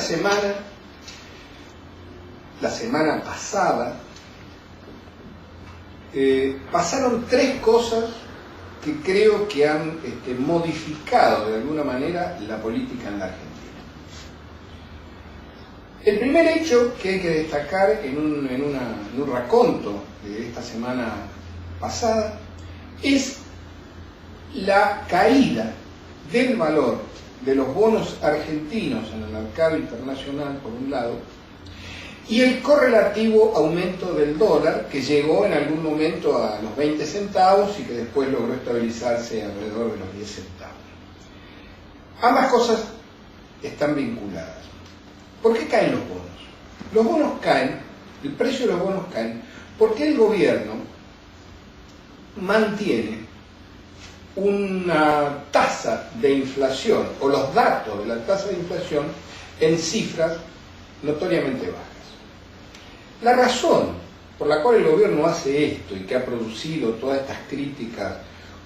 semana, la semana pasada, pasaron tres cosas que creo que han modificado de alguna manera la política en la Argentina. El primer hecho que hay que destacar en un raconto de esta semana pasada es la caída del valor de los bonos argentinos en el mercado internacional, por un lado, y el correlativo aumento del dólar, que llegó en algún momento a los 20 centavos y que después logró estabilizarse alrededor de los 10 centavos. Ambas cosas están vinculadas. ¿Por qué caen los bonos? Los bonos caen, el precio de los bonos caen, porque el gobierno mantiene una tasa de inflación, o los datos de la tasa de inflación, en cifras notoriamente bajas. La razón por la cual el gobierno hace esto y que ha producido todas estas críticas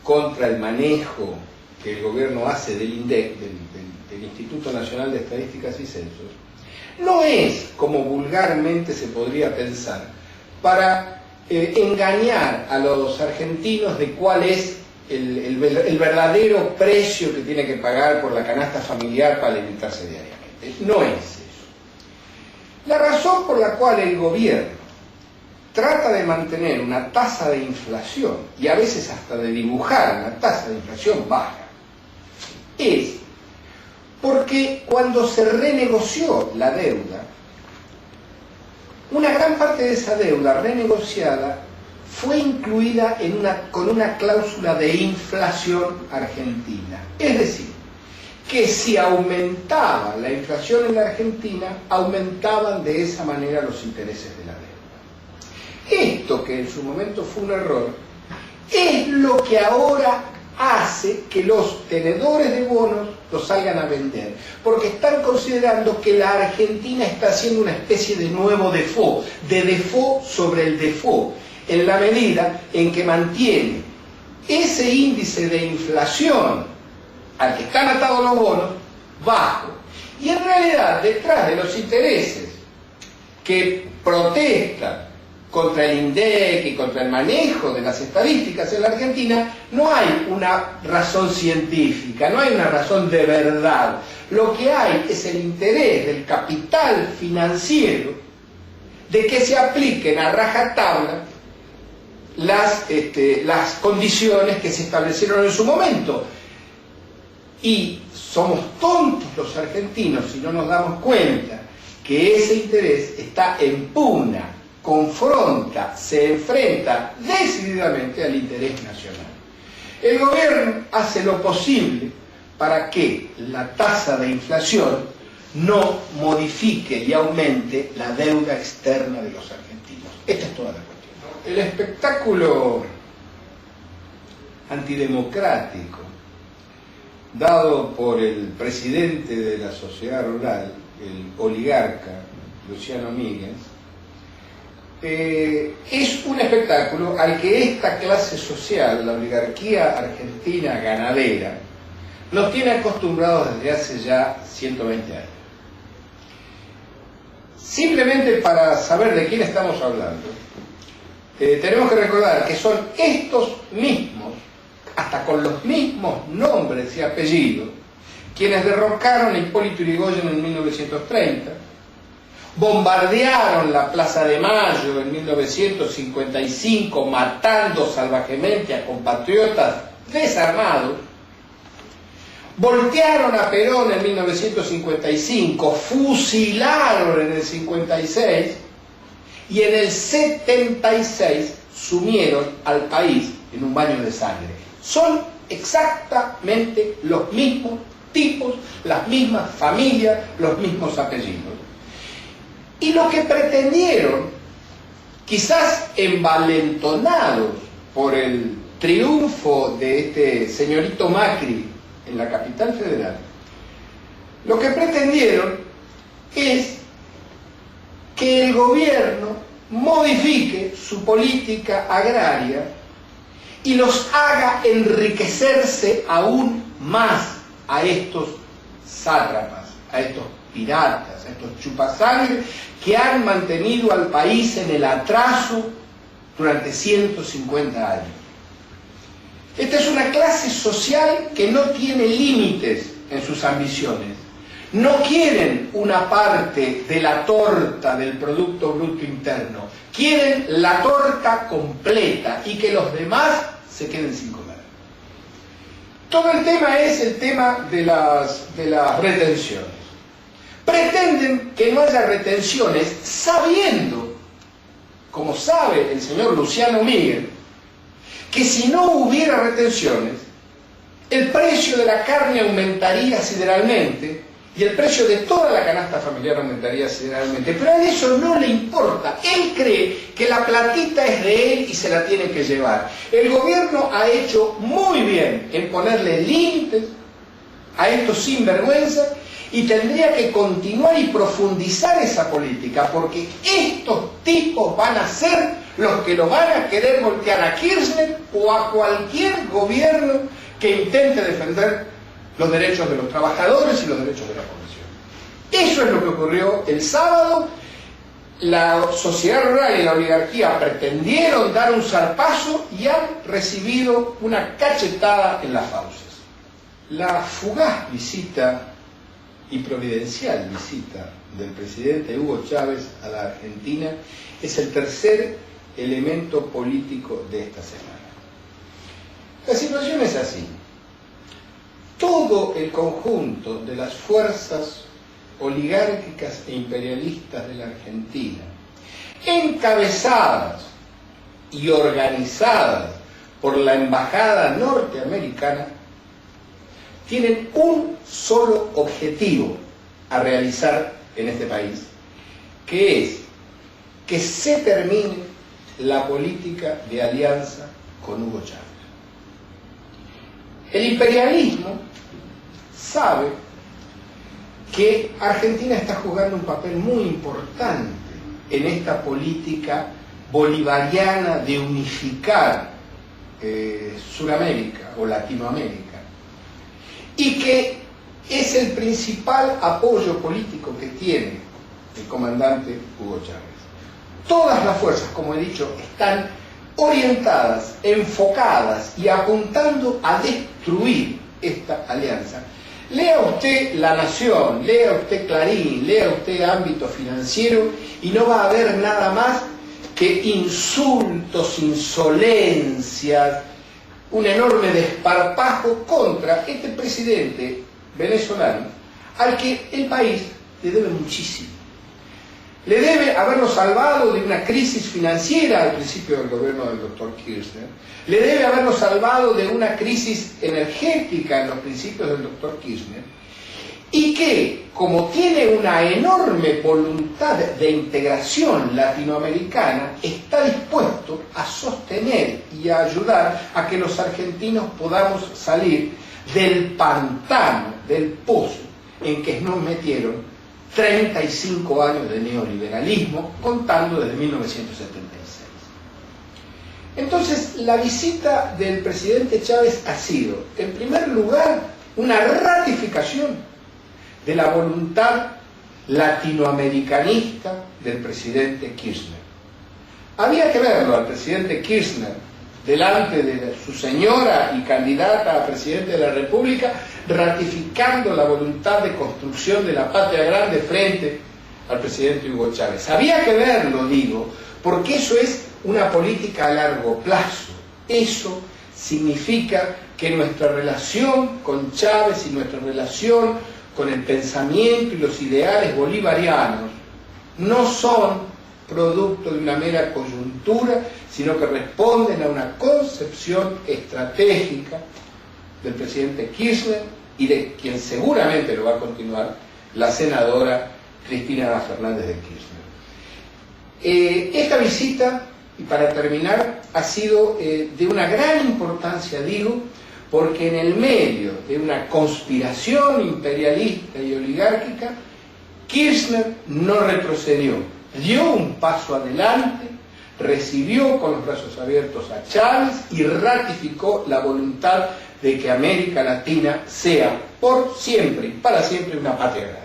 contra el manejo que el gobierno hace del INDEC, del Instituto Nacional de Estadísticas y Censos, no es, como vulgarmente se podría pensar, para engañar a los argentinos de cuál es el verdadero precio que tiene que pagar por la canasta familiar para alimentarse diariamente. No es eso. La razón por la cual el gobierno trata de mantener una tasa de inflación, y a veces hasta de dibujar una tasa de inflación baja, es porque cuando se renegoció la deuda, una gran parte de esa deuda renegociada fue incluida con una cláusula de inflación argentina. Es decir, que si aumentaba la inflación en la Argentina, aumentaban de esa manera los intereses de la deuda. Esto, que en su momento fue un error, es lo que ahora hace que los tenedores de bonos los salgan a vender, porque están considerando que la Argentina está haciendo una especie de nuevo default, de default sobre el default, en la medida en que mantiene ese índice de inflación al que están atados los bonos bajo. Y en realidad, detrás de los intereses que protestan contra el INDEC y contra el manejo de las estadísticas en la Argentina, no hay una razón científica, no hay una razón de verdad. Lo que hay es el interés del capital financiero de que se apliquen a rajatabla las condiciones que se establecieron en su momento. Y somos tontos los argentinos si no nos damos cuenta que ese interés está en pugna, confronta, se enfrenta decididamente al interés nacional. El gobierno hace lo posible para que la tasa de inflación no modifique y aumente la deuda externa de los argentinos. Esta es toda la cuestión. El espectáculo antidemocrático dado por el presidente de la sociedad rural, el oligarca Luciano Míguez, es un espectáculo al que esta clase social, la oligarquía argentina ganadera, nos tiene acostumbrados desde hace ya 120 años. Simplemente para saber de quién estamos hablando, tenemos que recordar que son estos mismos, hasta con los mismos nombres y apellidos, quienes derrocaron a Hipólito Yrigoyen en 1930, bombardearon la Plaza de Mayo en 1955, matando salvajemente a compatriotas desarmados, voltearon a Perón en 1955, fusilaron en el 56 y en el 76 sumieron al país en un baño de sangre. Son exactamente los mismos tipos, las mismas familias, los mismos apellidos. Y lo que pretendieron, quizás envalentonados por el triunfo de este señorito Macri en la capital federal, lo que pretendieron es que el gobierno modifique su política agraria y los haga enriquecerse aún más a estos sátrapas, a estos piratas, a estos chupasangre que han mantenido al país en el atraso durante 150 años. Esta es una clase social que no tiene límites en sus ambiciones. No quieren una parte de la torta del Producto Bruto Interno. Quieren la torta completa y que los demás se queden sin comer. Todo el tema es el tema de las retenciones. Pretenden que no haya retenciones sabiendo, como sabe el señor Luciano Miguel, que si no hubiera retenciones, el precio de la carne aumentaría sideralmente y el precio de toda la canasta familiar aumentaría sideralmente. Pero a eso no le importa. Él cree que la platita es de él y se la tiene que llevar. El gobierno ha hecho muy bien en ponerle límites a estos sinvergüenzas y tendría que continuar y profundizar esa política, porque estos tipos van a ser los que lo van a querer voltear a Kirchner o a cualquier gobierno que intente defender los derechos de los trabajadores y los derechos de la población. Eso es lo que ocurrió el sábado. La sociedad rural y la oligarquía pretendieron dar un zarpazo y han recibido una cachetada en las fauces. La fugaz visita y providencial visita del presidente Hugo Chávez a la Argentina es el tercer elemento político de esta semana. La situación es así. Todo el conjunto de las fuerzas oligárquicas e imperialistas de la Argentina, encabezadas y organizadas por la embajada norteamericana, tienen un solo objetivo a realizar en este país, que es que se termine la política de alianza con Hugo Chávez. El imperialismo sabe que Argentina está jugando un papel muy importante en esta política bolivariana de unificar Sudamérica o Latinoamérica, y que es el principal apoyo político que tiene el comandante Hugo Chávez. Todas las fuerzas, como he dicho, están orientadas, enfocadas y apuntando a destruir esta alianza. Lea usted La Nación, lea usted Clarín, lea usted Ámbito Financiero y no va a ver nada más que insultos, insolencias, un enorme desparpajo contra este presidente venezolano al que el país le debe muchísimo. Le debe habernos salvado de una crisis financiera al principio del gobierno del doctor Kirchner, le debe habernos salvado de una crisis energética en los principios del doctor Kirchner, y que, como tiene una enorme voluntad de integración latinoamericana, está dispuesto a sostener y a ayudar a que los argentinos podamos salir del pantano, del pozo en que nos metieron 35 años de neoliberalismo, contando desde 1976. Entonces, la visita del presidente Chávez ha sido, en primer lugar, una ratificación de la voluntad latinoamericanista del presidente Kirchner. Había que verlo al presidente Kirchner delante de su señora y candidata a presidente de la República, ratificando la voluntad de construcción de la patria grande frente al presidente Hugo Chávez. Había que verlo, digo, porque eso es una política a largo plazo. Eso significa que nuestra relación con Chávez y nuestra relación con el pensamiento y los ideales bolivarianos no son producto de una mera coyuntura, sino que responden a una concepción estratégica del presidente Kirchner y de quien seguramente lo va a continuar, la senadora Cristina Fernández de Kirchner. Esta visita, y para terminar, ha sido de una gran importancia, digo, porque en el medio de una conspiración imperialista y oligárquica, Kirchner no retrocedió, dio un paso adelante, recibió con los brazos abiertos a Chávez y ratificó la voluntad de que América Latina sea por siempre y para siempre una patria grande.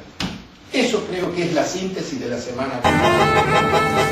Eso creo que es la síntesis de la semana pasada.